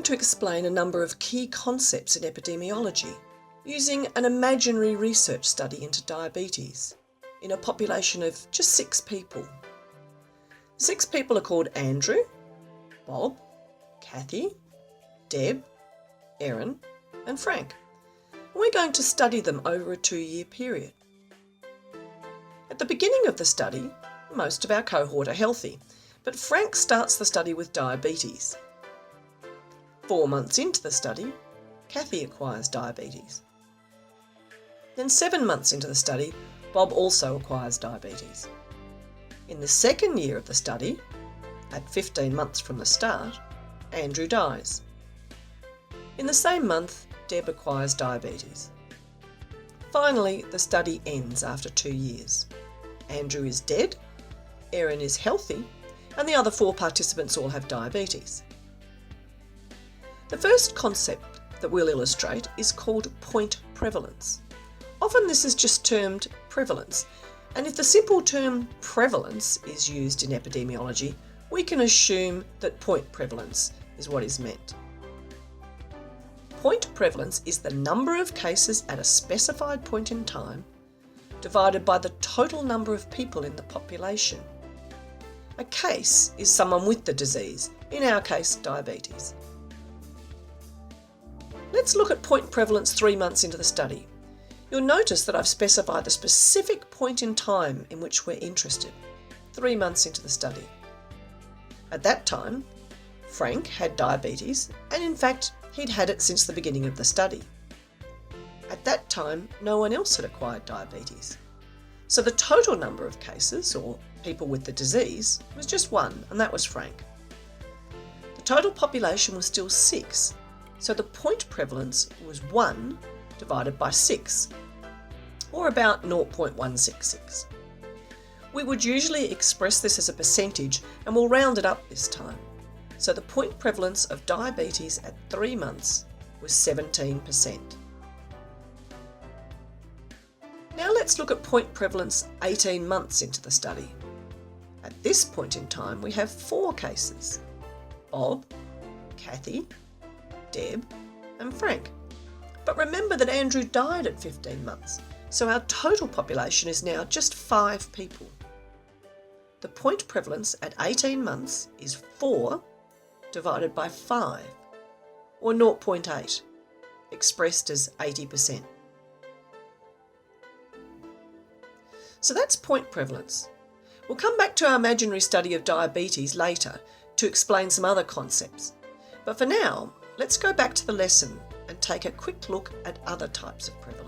going to explain a number of key concepts in epidemiology using an imaginary research study into diabetes in a population of just 6 people. 6 people are called Andrew, Bob, Cathy, Deb, Erin and Frank. We're going to study them over a 2-year period. At the beginning of the study, most of our cohort are healthy, but Frank starts the study with diabetes. 4 months into the study, Cathy acquires diabetes. Then 7 months into the study, Bob also acquires diabetes. In the second year of the study, at 15 months from the start, Andrew dies. In the same month, Deb acquires diabetes. Finally, the study ends after 2 years. Andrew is dead, Erin is healthy, and the other 4 participants all have diabetes. The first concept that we'll illustrate is called point prevalence. Often this is just termed prevalence, and if the simple term prevalence is used in epidemiology, we can assume that point prevalence is what is meant. Point prevalence is the number of cases at a specified point in time divided by the total number of people in the population. A case is someone with the disease, in our case diabetes. Let's look at point prevalence 3 months into the study. You'll notice that I've specified the specific point in time in which we're interested, 3 months into the study. At that time, Frank had diabetes, and in fact, he'd had it since the beginning of the study. At that time, no one else had acquired diabetes. So the total number of cases, or people with the disease, was just 1, and that was Frank. The total population was still 6, so the point prevalence was 1 divided by 6, or about 0.166. We would usually express this as a percentage, and we'll round it up this time. So the point prevalence of diabetes at 3 months was 17%. Now let's look at point prevalence 18 months into the study. At this point in time, we have 4 cases: Bob, Cathy, Deb, and Frank. But remember that Andrew died at 15 months, so our total population is now just 5 people. The point prevalence at 18 months is 4 divided by 5, or 0.8, expressed as 80%. So that's point prevalence. We'll come back to our imaginary study of diabetes later to explain some other concepts. But for now, let's go back to the lesson and take a quick look at other types of prevalence.